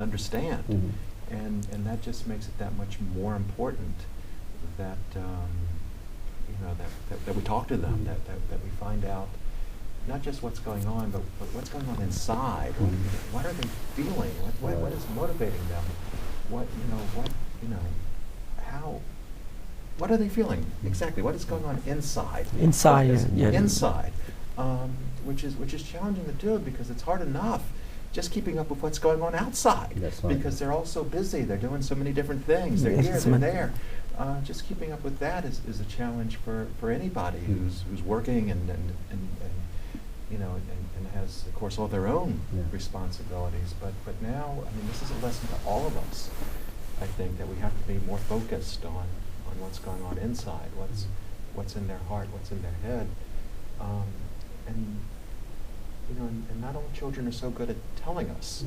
understand. And that just makes it that much more important that that we talk to them, that we find out not just what's going on, but what's going on inside. What are they feeling? What is motivating them? What are they feeling exactly? What is going on inside? Inside, which is challenging to do because it's hard enough just keeping up with what's going on outside. Because they're all so busy. They're doing so many different things. They're here. They're there. Just keeping up with that is a challenge for anybody who's working and has, of course, all their own responsibilities. But now, I mean, this is a lesson to all of us. I think that we have to be more focused on what's going on inside, what's in their heart, what's in their head, and not all children are so good at telling us.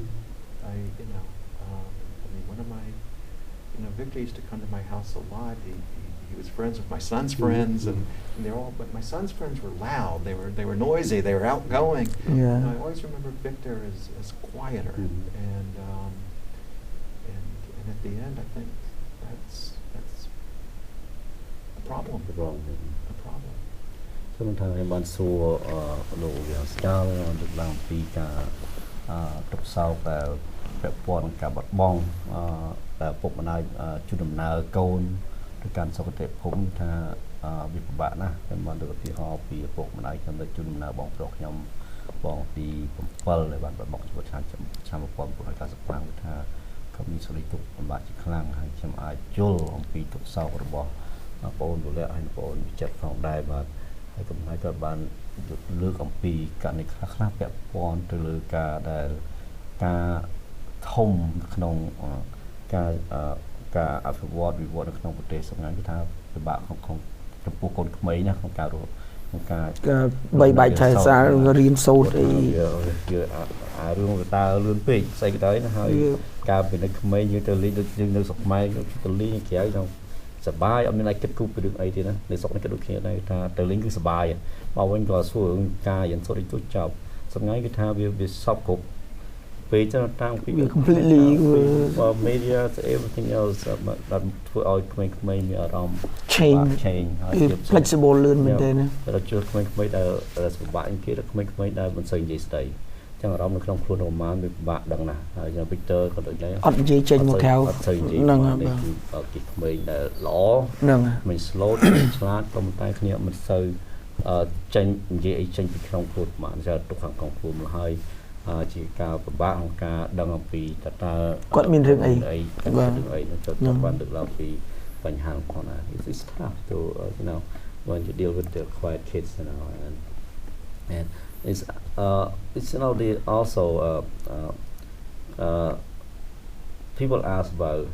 I mean, one of my, Victor used to come to my house a lot. He was friends with my son's friends, and they're all. But my son's friends were loud. They were noisy. They were outgoing. Yeah. And I always remember Victor as quieter, and at the end, I think that's a problem. A problem. ខ្ញុំថាខ្ញុំបានសួរលោកយ៉ាងស្កាលលើកឡើងពីការទុកសោកដែលពាក់ព័ន្ធនឹងការបាត់បង់ដែលពុកម្ដាយជួយដំណើរកូនទៅកាន់សុគតិភពថាវាពិបាកណាស់ខ្ញុំបានលើកឧទាហរណ៍ពីឪពុកម្ដាយខ្ញុំទៅជួយដំណើរបងប្រុសខ្ញុំបងទី7ដែលបានបាត់បង់ជីវិតឆ្នាំ1995គឺថាគាត់មានសេរីទុកលំបាកជាខ្លាំងហើយខ្ញុំអាចយល់អំពីទុកសោករបស់បងប្អូនលោកអ្នកហើយបងប្អូនចិត្តផងដែរបាទហើយកំណត់គាត់បានលើកអំពីករណីខ្លះពាក់ព័ន្ធទៅលើការដែលការធំក្នុងការអភិវឌ្ឍវិវត្តនៅក្នុងប្រទេសសម្ងាត់គឺថាពិបាកក្នុងចំពោះកូនក្មេងណាក្នុងការរស់ក្នុងការបីបាច់ថែសាររៀនសូត្រអីរឿងតើលឿនពេកស្អីក៏ដោយណាហើយការពីនៅក្មេងយើងទៅលេងដូចយើងនៅស្រុកខ្មែរទៅលេងក្រៅក្នុងសប្បាយអត់មានអាចគិតគូរពីរឿងអីទេណានៅស្រុកនេះក៏ដូចគ្នាដែរថាទៅលេងគឺសប្បាយមកវិញក៏សួររឿងការរៀនសូត្រទៅចប់សម្ងាត់គឺថាវាសពគ្រប់ពេលទៅតាំងពី completely media everything else ដែលធ្វើឲ្យក្មេងៗមានអារម្មណ៍ change ហើយ flexible លឿនមែនទេណាតែជួបក្មេងៗដែលពិបាកជាងគេក្មេងៗដែលមិនសូវនិយាយស្ដីចឹងអារម្មណ៍នៅក្នុងខ្លួនរបស់ម៉ានវាពិបាកដឹងណាស់ហើយយ៉ាង Victor ក៏ដូចដែរអត់និយាយចេញមកក្រៅហ្នឹងហើយគេក្មេងដែលល្អហ្នឹងមិន slow ឆ្លាតក៏តែគ្នាមិនសូវចេញនិយាយអីចេញពីក្នុងខ្លួនម៉ានចាទុកខាងក្នុងខ្លួនមកហើយជាការពិបាកក្នុងការដឹងអំពីតើគាត់មានរឿងអីបាទគាត់បានលើកឡើងពីបញ្ហាផងណា it's tough to when you deal with the quiet kids and it's they also people ask about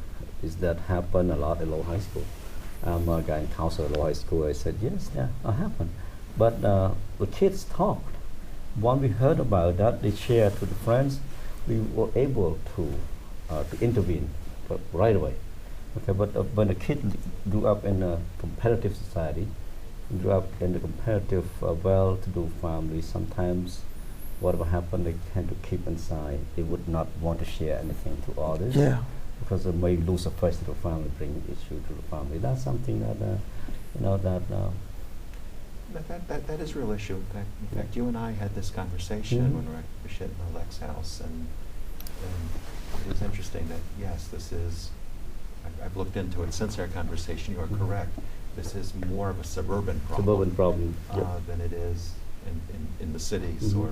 is that happen a lot at low high school. I'm a guy in counselor at low high school. I said yes, that happened, but the kids talked. When we heard about that, they shared to the friends. We were able to intervene right away. Okay, but when a kid grew up in a competitive society, grew up in a competitive, well-to-do family, sometimes whatever happened, they tend to keep inside. They would not want to share anything to others. Yeah. Because they may lose a face to the family, bring issue to the family. That's something that that is a real issue. In fact, you and I had this conversation when we were at Bishop Malek's house, and it was interesting that yes, this is. I've looked into it since our conversation. You are correct. This is more of a suburban problem than it is in the cities or,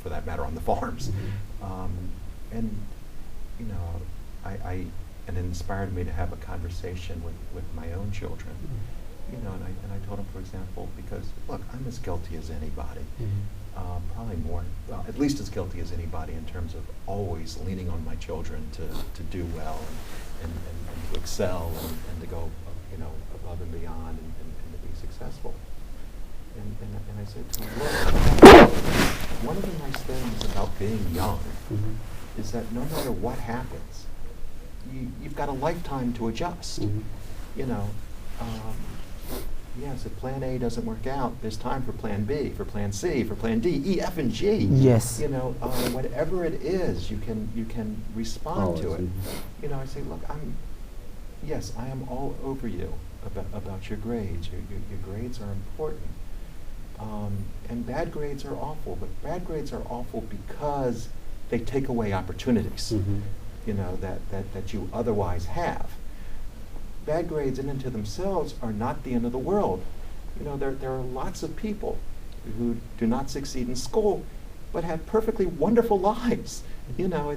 for that matter, on the farms. And and it inspired me to have a conversation with my own children. And I told him, for example, because look, I'm as guilty as anybody, probably more, well, at least as guilty as anybody in terms of always leaning on my children to do well and to excel and to go, above and beyond and to be successful. And I said to him, look, one of the nice things about being young is that no matter what happens, you've got a lifetime to adjust. yes, if plan A doesn't work out, there's time for plan B, for plan C, for plan D, E, F, and G. Yes. You know, whatever it is, you can respond to it. You know, I say, look, yes, I am all over you about your grades. Your grades are important. And bad grades are awful, but bad grades are awful because they take away opportunities, you know, that you otherwise have. Bad grades in and to themselves are not the end of the world. You know, there are lots of people who do not succeed in school, but have perfectly wonderful lives. You know,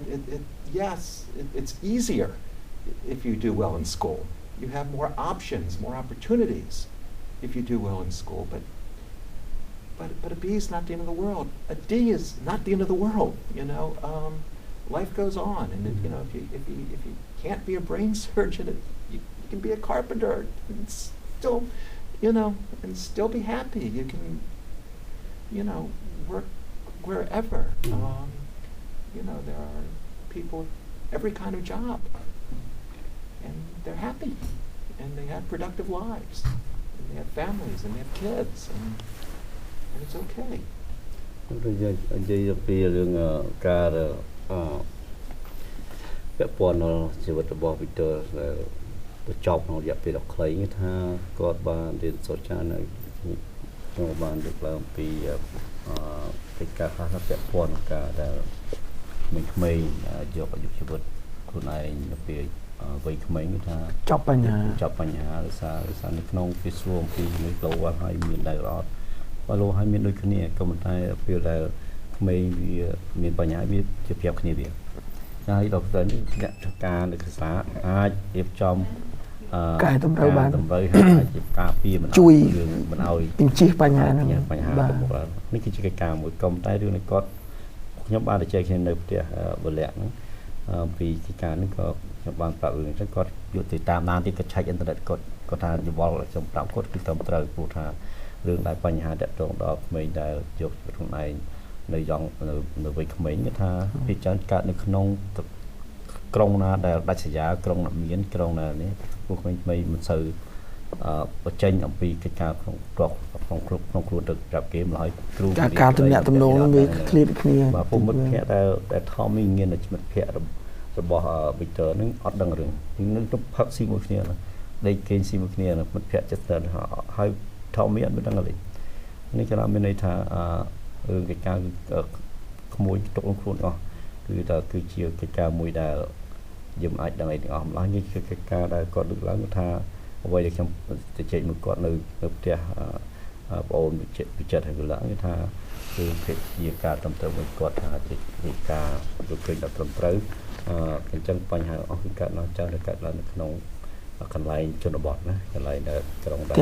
it's easier if you do well in school. You have more options, more opportunities if you do well in school. But a B is not the end of the world. A D is not the end of the world. You know, life goes on, and you know, if you can't be a brain surgeon, you can be a carpenter and still, you know, and still be happy. You can, you know, work wherever. You know, there are people, every kind of job, and they're happy, and they have productive lives, and they have families, and they have kids, and it's okay. និយាយពីរឿងការពាក់ព័ន្ធនឹងជីវិតរបស់ Victor ដែលទៅចប់ក្នុងរយៈពេលដ៏ខ្លីថាគាត់បានរៀនសូត្រច្រើនខ្ញុំបានលើកឡើងពីកិច្ចការខ្លះពាក់ព័ន្ធនឹងការដែលក្មេងៗយកអាយុជីវិតខ្លួនឯងនៅពេលវ័យក្មេងថាចប់បញ្ហាដោយសារនៅក្នុងពីសួរអំពីនេះលោវហើយមានដែរអត់ បើលោហើយមានដូចគ្នាក៏ប៉ុន្តែពេលដែលក្មេងវាមានបញ្ហាវាជាប្រាប់គ្នាវាហើយដល់ទៅនេះអ្នកធ្វើការនៅភាសាអាចរៀបចំកែតម្រូវបានតម្រូវអាចជាការពារមិនជួយមិនឲ្យបញ្ជិះបញ្ហាហ្នឹងបញ្ហាទៅមុខនេះគឺជាកិច្ចការមួយក៏ប៉ុន្តែរឿងនេះគាត់ខ្ញុំបានទៅជែកគ្នានៅផ្ទះបលៈហ្នឹងពីកិច្ចការនេះក៏ខ្ញុំបានប្រាប់រឿងចឹងគាត់យកទៅតាមដានទីគាត់ឆែកអ៊ីនធឺណិតគាត់ថាយល់ខ្ញុំប្រាប់គាត់គឺត្រឹមត្រូវព្រោះថា រឿងដែលបញ្ហាតាក់ទងដល់ក្មេងដែលយកជីវិតខ្លួនឯងនៅយ៉ាងនៅវ័យក្មេងគឺថាវាច្រើនកើតនៅក្នុងក្រុងណាដែលដាច់ស្រយាលក្រុងណាមានក្រុងណានេះពួកក្មេងៗមិនសូវបញ្ចេញអំពីកិច្ចការក្នុងក្នុងខ្លួនទៅប្រាប់គេម្ល៉េះគ្រូការទំនាក់ទំនងវាឃ្លាតគ្នាបាទពុំមិត្តភ័ក្តិដែល Tommy មានតែមិត្តភ័ក្តិរបស់ Victor នឹងអត់ដឹងរឿងនឹងទៅផឹកស៊ីមួយគ្នាដេកគេងស៊ីមួយគ្នាមិត្តភ័ក្តិចិត្តទៅហើយ Tommy អត់មានដឹងទេនេះគេមានន័យថារឿងកិច្ចការក្មួយទុកក្នុងខ្លួនអស់គឺថាគឺជាកិច្ចការមួយដែលយើងអាចដឹងអីទាំងអស់ម្ល៉េះនេះគឺកិច្ចការដែលគាត់លើកឡើងថាអ្វីដែលខ្ញុំទៅជែកមួយគាត់នៅផ្ទះបងអូនវិចិត្រហើយឡើងគឺថាគឺជាការត្រឹមត្រូវមួយគាត់ថាជាការយល់ឃើញដល់ត្រឹមត្រូវអញ្ចឹងបញ្ហាអស់គឺកើតឡើងច្រើនកើតឡើងនៅក្នុង កន្លែងជនបទណាកន្លែងដែលក្រុងដែល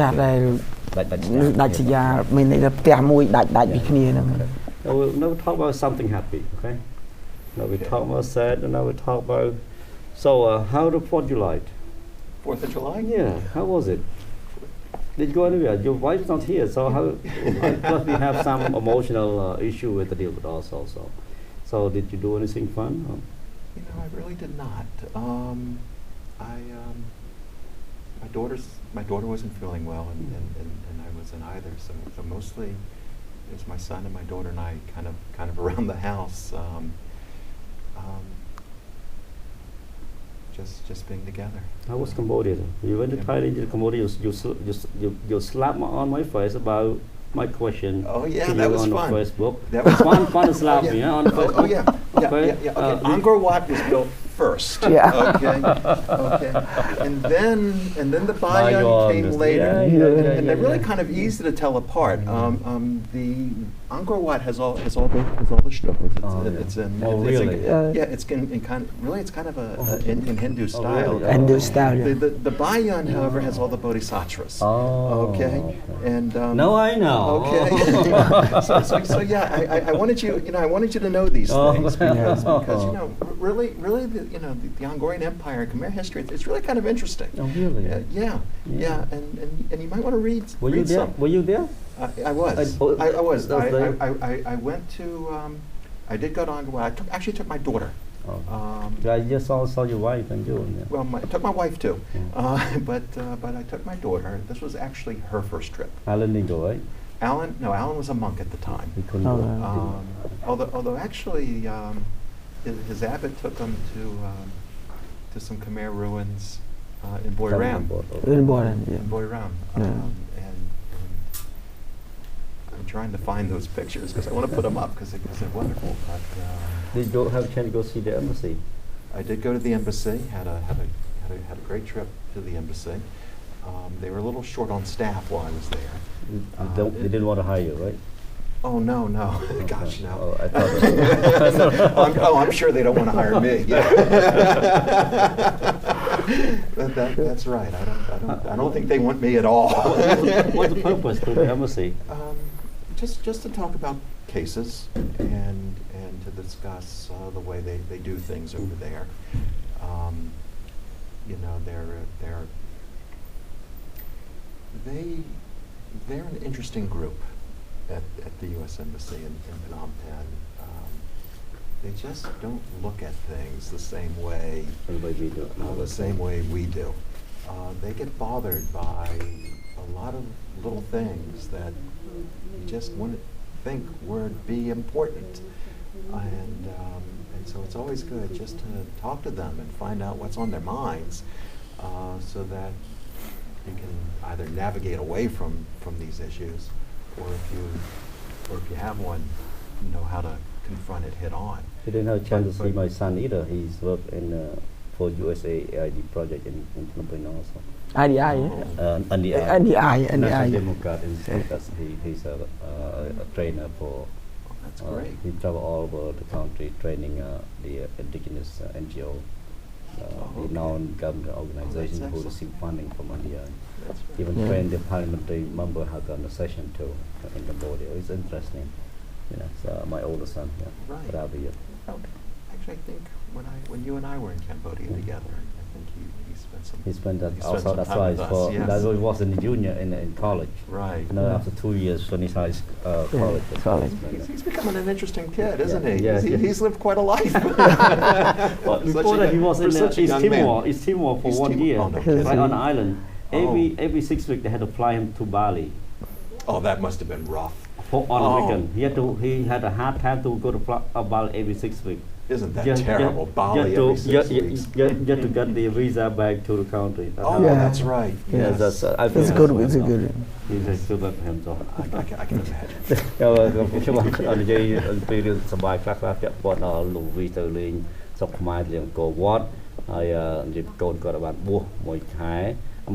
ដាច់ស្រយាលមានន័យថាផ្ទះមួយដាច់ពីគ្នាហ្នឹង No, we talk about something happy, okay? Now we talk about sad, and now we talk about. So, how the 4th of July? 4th of July? Yeah, how was it? Did you go anywhere? Your wife's not here, so how? Plus, we have some emotional issue with the deal with us also. So, did you do anything fun? You know, I really did not. My daughter wasn't feeling well, and I wasn't either. So mostly, it was my son and my daughter and I kind of around the house, just being together. How was Cambodia? You went to Thailand, to Cambodia. You slapped on my face about my question. Oh yeah, that was on fun. Facebook. That was fun to slap me on Facebook. Oh yeah. Okay. Angkor Wat was built first. Yeah. Okay. And then the Bayon came later. And they're really kind of easy to tell apart. The Angkor Wat has all the stupas. It's in. Oh really? It's kind of in Hindu style. Hindu style. The Bayon, however, has all the bodhisattvas. Oh. Okay. And no, I know. Okay. so yeah, I wanted you to know these things because you know really the Angkorian Empire and Khmer history, it's really kind of interesting. Oh really? Yeah. And you might want to read. Were you there? Some. Were you there? I was. I went to. I did go to Angkor Wat. I actually took my daughter. I just saw your wife and you. Yeah. Well, I took my wife too, but I took my daughter. This was actually her first trip. Alan didn't go, right? Alan was a monk at the time. He couldn't go. Although actually, his abbot took him to some Khmer ruins in Boiram. In Boiram, yeah. In Boiram. And I'm trying to find those pictures because I want to put them up because they're wonderful. But, did you have a chance to go see the embassy? I did go to the embassy. Had a great trip to the embassy. They were a little short on staff while I was there. They didn't want to hire you, right? Oh no, gosh no. Oh, I thought I'm sure they don't want to hire me. That's right. I don't think they want me at all. What's the purpose to the embassy? Just to talk about cases and to discuss the way they do things over there. They're an interesting group at the U.S. Embassy in Phnom Penh. They just don't look at things the same way we do. They get bothered by a lot of little things that you just wouldn't think would be important, and so it's always good just to talk to them and find out what's on their minds, so that you can either navigate away from these issues, or if you have one, you know how to confront it head on. I didn't have a chance to see my son either. He's worked for USAID project in Phnom Penh also. IDI, National Democrat in Texas. He's a trainer for. Oh, that's great. He travel all over the country training the indigenous NGO. The non-government organization who receive funding from India. Right. Even train the parliamentary member have done a session too in Cambodia. It's interesting. It's my older son. Yeah. Right. Rabia. Well, actually, I think when you and I were in Cambodia together, I think he spent some. He spent that he also. spent That's some why time with for us, yes. that's why he was in the junior in college. Right. After 2 years, finished high college. College. He's becoming an interesting kid, isn't he? Yeah. He's lived quite a life. Well, before that, he was in East Timor for 1 year, Oh, no right on the island. Every 6 weeks they had to fly him to Bali. Oh, that must have been rough. On a weekend. He had a hard time to go to Bali every 6 weeks. Isn't that terrible? Bali every 6 weeks. Just to get the visa back to the country. That's right. Yes. It's good. It's good. He's still back him. So. I can imagine. ខ្ញុំនិយាយពីរឿងសប្បាយខ្លះពាក់ព័ន្ធដល់លោកវីទៅលេងស្រុកខ្មែរលេងអង្គរវត្តហើយនិយាយកូនគាត់បានបួសមួយខែ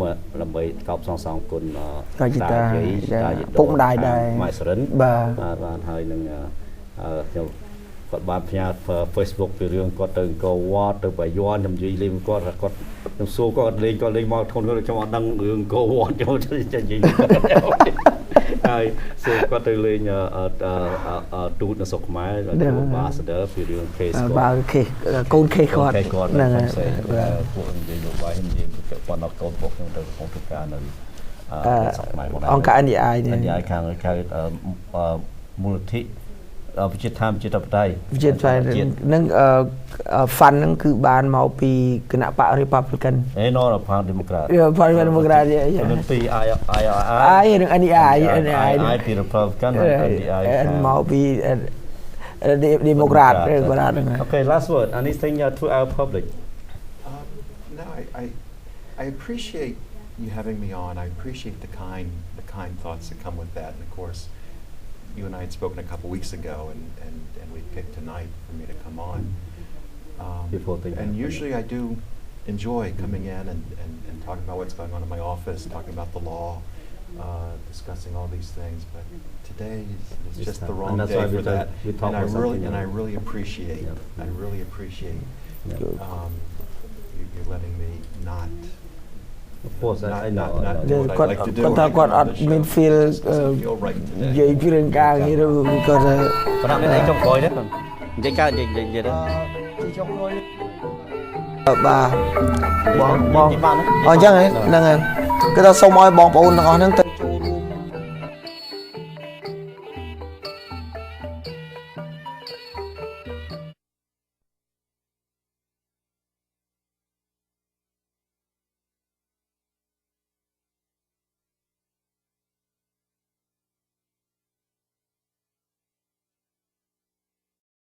មកដើម្បីកោបសងគុណពុកម្ដាយដែរម៉ែសរិនបាទហើយនឹងខ្ញុំគាត់បានផ្ញើ Facebook ពីរឿងគាត់ទៅអង្គរវត្តទៅបាយ័នខ្ញុំនិយាយលេងគាត់ខ្ញុំសួរគាត់លេងមកធនខ្ញុំអត់ដឹងរឿងអង្គរវត្តចូលចេះនិយាយហើយសួរគាត់ទៅលេងទូតនៅស្រុកខ្មែរបាសដឺពីរឿង case បាទកូន case គាត់ហ្នឹងហើយពួកនិយាយលោកបាយនិយាយពាក់ព័ន្ធដល់កូនពួកខ្ញុំទៅកំពុងធ្វើការនៅស្រុកខ្មែរមកដែរអង្គការ NDI នេះ NDI ខាងមូលនិធិវិជាធម្មជាតិបតៃវិជាធម្មនឹង fund ហ្នឹងគឺបានមកពីគណៈបក Republican no Democrat Democrat នឹងពី I និង NDI ពី Republican និង NDI មកពី Democrat ហ្នឹងហើយ Okay, last word. Anything to our public? No, I appreciate you having me on. I appreciate the kind thoughts that come with that, and of course, you and I had spoken a couple weeks ago, and we picked tonight for me to come on. And usually I do enjoy coming in and talking about what's going on in my office, talking about the law, discussing all these things. But today is just the wrong day for that. And I really appreciate you letting me not. Of course, I know.គាត់អត់មាន feel និយាយពីរឿងការងារទៅគាត់គាត់មានអីចុងក្រោយទេនិយាយកើតនិយាយទៅចុងក្រោយបាទបងអញ្ចឹងហ្នឹងហើយគឺថាសូមឲ្យបងប្អូនទាំងអស់ហ្នឹងទៅ